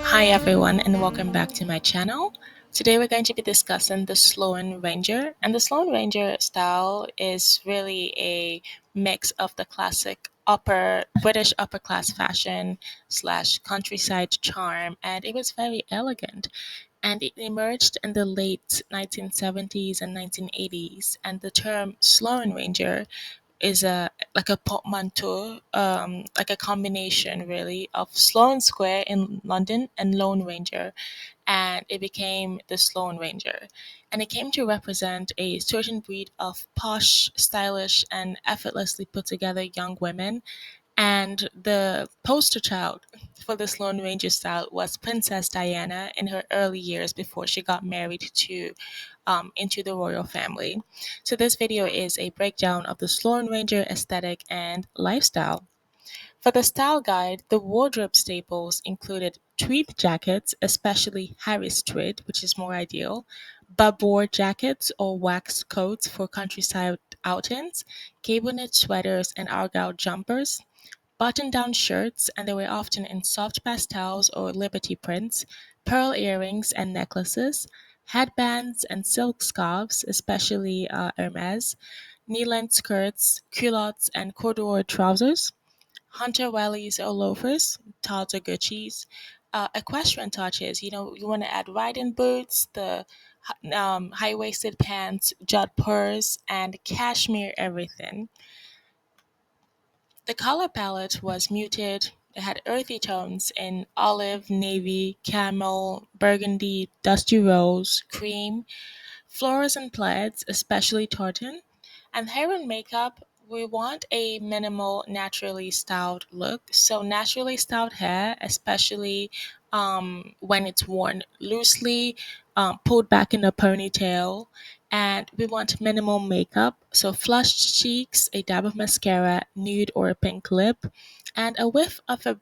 Hi everyone and welcome back to my channel. Today we're going to be discussing the Sloane Ranger, and the Sloane Ranger style is really a mix of the classic British upper class fashion slash countryside charm, and it was very elegant, and it emerged in the late 1970s and 1980s, and the term Sloane Ranger is a portmanteau, like a combination really of Sloane Square in London and Lone Ranger, and it became the Sloane Ranger. And it came to represent a certain breed of posh, stylish, and effortlessly put together young women. And the poster child for the Sloane Ranger style was Princess Diana in her early years before she got married to into the royal family. So this video is a breakdown of the Sloane Ranger aesthetic and lifestyle. For the style guide, the wardrobe staples included tweed jackets, especially Harris tweed, which is more ideal, babord jackets or wax coats for countryside outings, cable knit sweaters and argyle jumpers, button-down shirts, and they were often in soft pastels or liberty prints, pearl earrings and necklaces, headbands and silk scarves, especially Hermes, knee-length skirts, culottes, and corduroy trousers, hunter wellies or loafers, Tod's or Gucci's, equestrian touches. You want to add riding boots, the high-waisted pants, jut purse, and cashmere everything. The color palette was muted. It had earthy tones in olive, navy, camel, burgundy, dusty rose, cream, florals and plaids, especially tartan. And hair and makeup, we want a minimal, naturally styled look. So, naturally styled hair, especially when it's worn loosely, pulled back in a ponytail. And we want minimal makeup. So, flushed cheeks, a dab of mascara, nude or a pink lip, and a whiff of a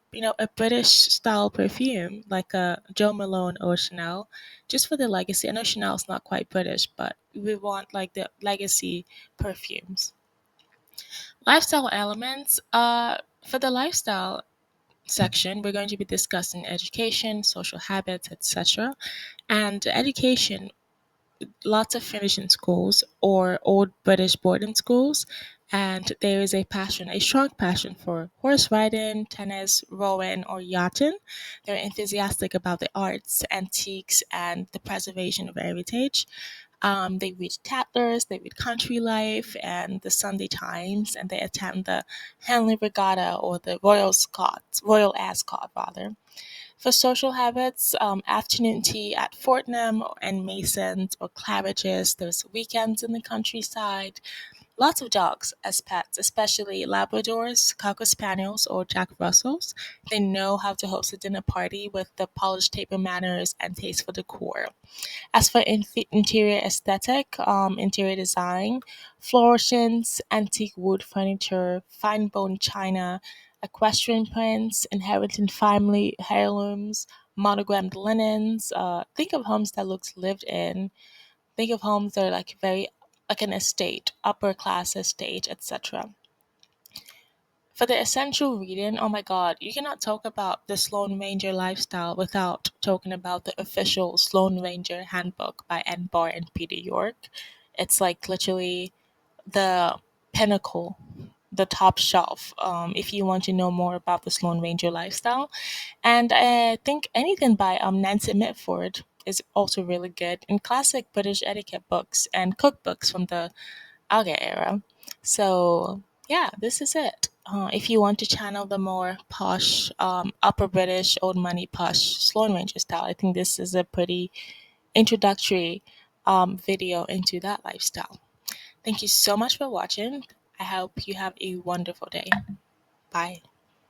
British style perfume like a Jo Malone or Chanel, just for the legacy. I know Chanel's not quite British, but we want like the legacy perfumes. Lifestyle elements. For the lifestyle section, we're going to be discussing education, social habits, etc. And education, lots of finishing schools or old British boarding schools. And there is a strong passion for horse riding, tennis, rowing, or yachting. They're enthusiastic about the arts, antiques, and the preservation of heritage. They read Tattlers, they read Country Life and the Sunday Times, and they attend the Henley Regatta or the Royal Ascot rather. For social habits, afternoon tea at Fortnum and Masons or Claridge's. There's weekends in the countryside. Lots of dogs as pets, especially Labradors, Cocker Spaniels, or Jack Russells. They know how to host a dinner party with the polished table manners and taste for decor. As for interior aesthetic, interior design, fluorescents, antique wood furniture, fine bone china, equestrian prints, inherited family heirlooms, monogrammed linens. Think of homes that looks lived in. Think of homes that are like very like an estate, upper class estate, etc. For the essential reading, oh my god, you cannot talk about the Sloane Ranger lifestyle without talking about the official Sloane Ranger handbook by Ann Barr and Peter York. It's like literally the pinnacle, the top shelf, if you want to know more about the Sloane Ranger lifestyle. And I think anything by Nancy Mitford is also really good, and classic British etiquette books and cookbooks from the Alga era. So yeah, this is it. If you want to channel the more posh, upper British, old money posh Sloane Ranger style, I think this is a pretty introductory video into that lifestyle. Thank you so much for watching. I hope you have a wonderful day. Bye.